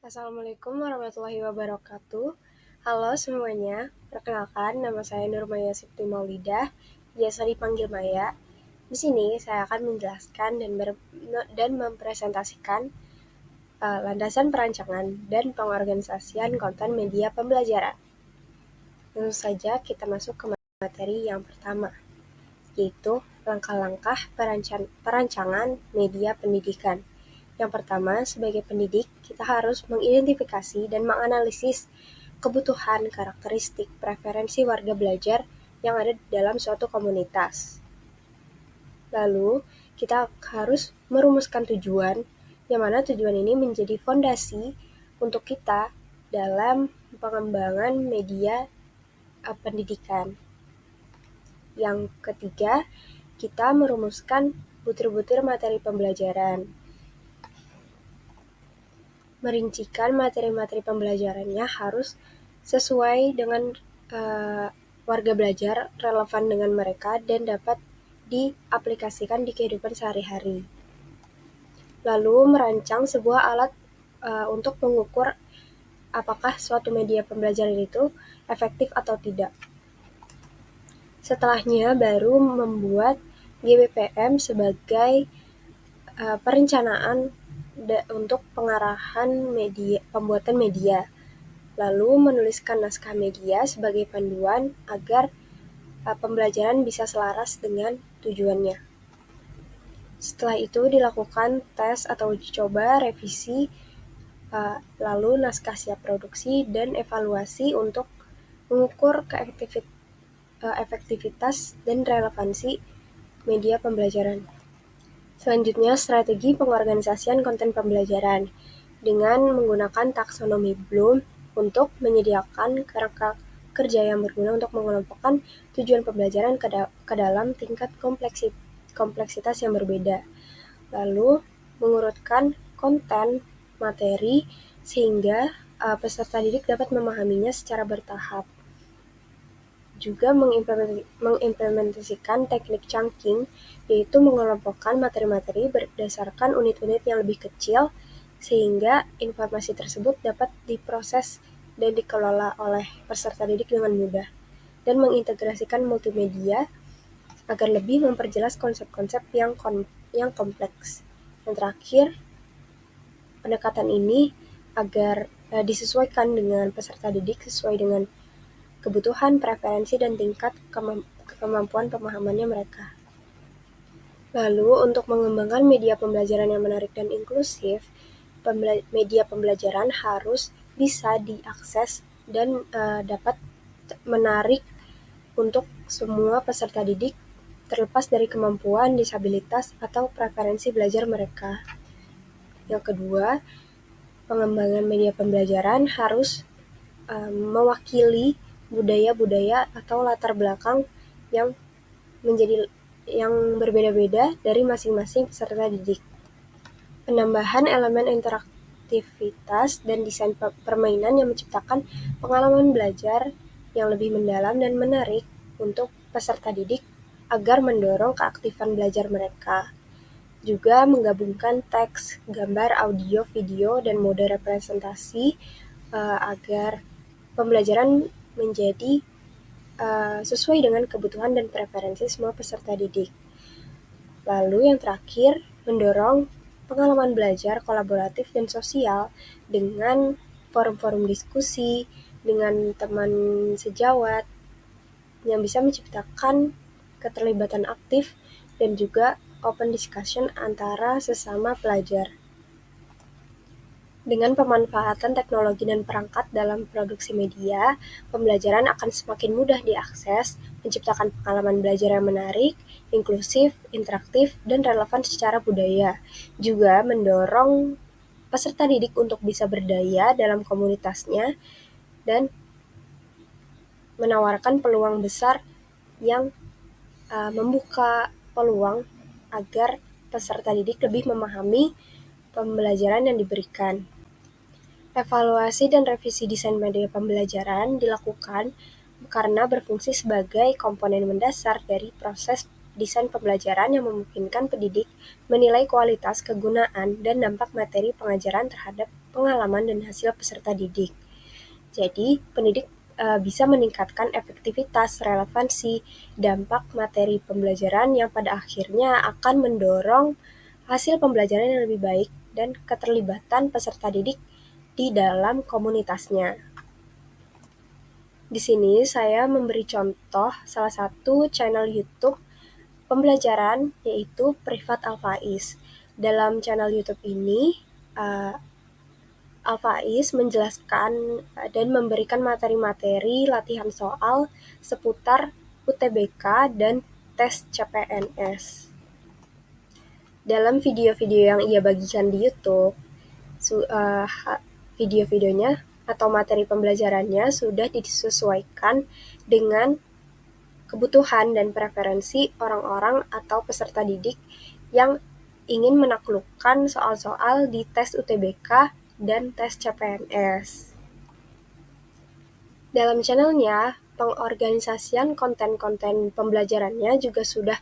Assalamualaikum warahmatullahi wabarakatuh. Halo semuanya, perkenalkan nama saya Nurmaya Sipti Maulidah, biasa dipanggil Maya. Di sini saya akan menjelaskan dan mempresentasikan landasan perancangan dan pengorganisasian konten media pembelajaran. Tentu saja kita masuk ke materi yang pertama, yaitu langkah-langkah perancangan media pendidikan. Yang pertama, sebagai pendidik, kita harus mengidentifikasi dan menganalisis kebutuhan, karakteristik, preferensi warga belajar yang ada dalam suatu komunitas. Lalu, kita harus merumuskan tujuan, yang mana tujuan ini menjadi fondasi untuk kita dalam pengembangan media pendidikan. Yang ketiga, kita merumuskan butir-butir materi pembelajaran. Merincikan materi-materi pembelajarannya harus sesuai dengan warga belajar, relevan dengan mereka, dan dapat diaplikasikan di kehidupan sehari-hari. Lalu merancang sebuah alat untuk mengukur apakah suatu media pembelajaran itu efektif atau tidak. Setelahnya baru membuat GBPM sebagai perencanaan untuk pengarahan pembuatan media, lalu menuliskan naskah media sebagai panduan agar pembelajaran bisa selaras dengan tujuannya. Setelah itu dilakukan tes atau uji coba, revisi, lalu naskah siap produksi dan evaluasi untuk mengukur efektivitas dan relevansi media pembelajaran. Selanjutnya, strategi pengorganisasian konten pembelajaran dengan menggunakan taksonomi Bloom untuk menyediakan kerangka kerja yang berguna untuk mengelompokkan tujuan pembelajaran ke dalam tingkat kompleksitas yang berbeda. Lalu, mengurutkan konten materi sehingga peserta didik dapat memahaminya secara bertahap. Juga mengimplementasikan teknik chunking, yaitu mengelompokkan materi-materi berdasarkan unit-unit yang lebih kecil, sehingga informasi tersebut dapat diproses dan dikelola oleh peserta didik dengan mudah, dan mengintegrasikan multimedia agar lebih memperjelas konsep-konsep yang kompleks. Yang terakhir, pendekatan ini agar disesuaikan dengan peserta didik sesuai dengan kebutuhan, preferensi, dan tingkat kemampuan pemahamannya mereka. Lalu, untuk mengembangkan media pembelajaran yang menarik dan inklusif, media pembelajaran harus bisa diakses dan dapat menarik untuk semua peserta didik, terlepas dari kemampuan, disabilitas, atau preferensi belajar mereka. Yang kedua, pengembangan media pembelajaran harus mewakili budaya-budaya atau latar belakang yang berbeda-beda dari masing-masing peserta didik. Penambahan elemen interaktivitas dan desain permainan yang menciptakan pengalaman belajar yang lebih mendalam dan menarik untuk peserta didik agar mendorong keaktifan belajar mereka. Juga menggabungkan teks, gambar, audio, video, dan mode representasi agar pembelajaran menjadi sesuai dengan kebutuhan dan preferensi semua peserta didik. Lalu yang terakhir, mendorong pengalaman belajar kolaboratif dan sosial dengan forum-forum diskusi, dengan teman sejawat, yang bisa menciptakan keterlibatan aktif dan juga open discussion antara sesama pelajar. Dengan pemanfaatan teknologi dan perangkat dalam produksi media, pembelajaran akan semakin mudah diakses, menciptakan pengalaman belajar yang menarik, inklusif, interaktif, dan relevan secara budaya. Juga mendorong peserta didik untuk bisa berdaya dalam komunitasnya dan menawarkan peluang besar yang membuka peluang agar peserta didik lebih memahami pembelajaran yang diberikan. Evaluasi dan revisi desain media pembelajaran dilakukan karena berfungsi sebagai komponen mendasar dari proses desain pembelajaran yang memungkinkan pendidik menilai kualitas, kegunaan, dan dampak materi pengajaran terhadap pengalaman dan hasil peserta didik. Jadi, pendidik bisa meningkatkan efektivitas, relevansi, dampak materi pembelajaran yang pada akhirnya akan mendorong hasil pembelajaran yang lebih baik dan keterlibatan peserta didik di dalam komunitasnya. Di sini saya memberi contoh salah satu channel YouTube pembelajaran yaitu Privat Alfaiz. Dalam channel YouTube ini, Alfaiz menjelaskan dan memberikan materi-materi latihan soal seputar UTBK dan tes CPNS. Dalam video-video yang ia bagikan di YouTube, video-videonya atau materi pembelajarannya sudah disesuaikan dengan kebutuhan dan preferensi orang-orang atau peserta didik yang ingin menaklukkan soal-soal di tes UTBK dan tes CPNS. Dalam channelnya, pengorganisasian konten-konten pembelajarannya juga sudah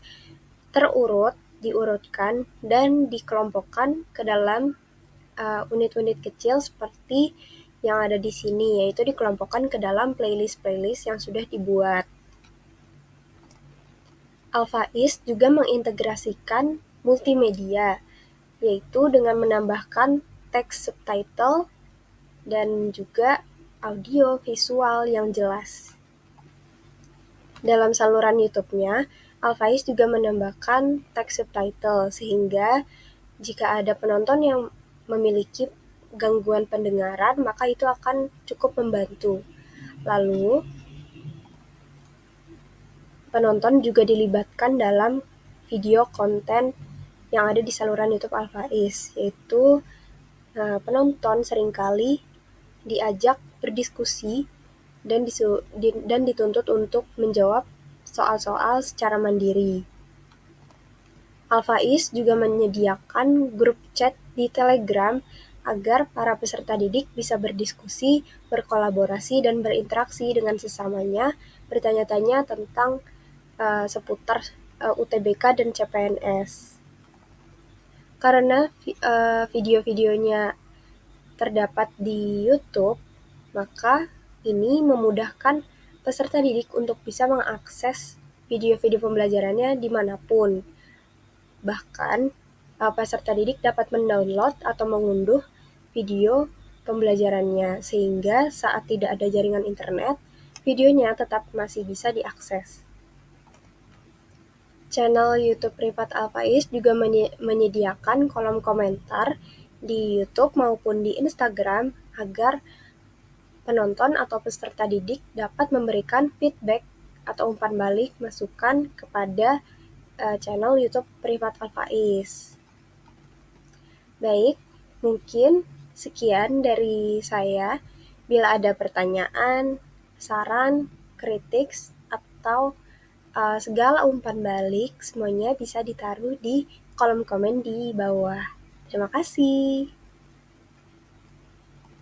diurutkan, dan dikelompokkan ke dalam unit-unit kecil seperti yang ada di sini, yaitu dikelompokkan ke dalam playlist-playlist yang sudah dibuat. Alfaiz juga mengintegrasikan multimedia, yaitu dengan menambahkan teks subtitle dan juga audio visual yang jelas. Dalam saluran YouTube-nya, Alfaiz juga menambahkan teks subtitle, sehingga jika ada penonton yang memiliki gangguan pendengaran, maka itu akan cukup membantu. Lalu, penonton juga dilibatkan dalam video konten yang ada di saluran YouTube Alfaiz, yaitu penonton seringkali diajak berdiskusi dan dituntut untuk menjawab soal-soal secara mandiri. Alfaiz juga menyediakan grup chat di Telegram agar para peserta didik bisa berdiskusi, berkolaborasi, dan berinteraksi dengan sesamanya, bertanya-tanya tentang seputar UTBK dan CPNS. Karena video-videonya terdapat di YouTube, maka ini memudahkan peserta didik untuk bisa mengakses video-video pembelajarannya dimanapun. Bahkan, peserta didik dapat mendownload atau mengunduh video pembelajarannya, sehingga saat tidak ada jaringan internet, videonya tetap masih bisa diakses. Channel YouTube Privat Alfaiz juga menyediakan kolom komentar di YouTube maupun di Instagram agar penonton atau peserta didik dapat memberikan feedback atau umpan balik masukan kepada channel YouTube Privat Alfaiz. Baik, mungkin sekian dari saya. Bila ada pertanyaan, saran, kritik, atau segala umpan balik, semuanya bisa ditaruh di kolom komen di bawah. Terima kasih.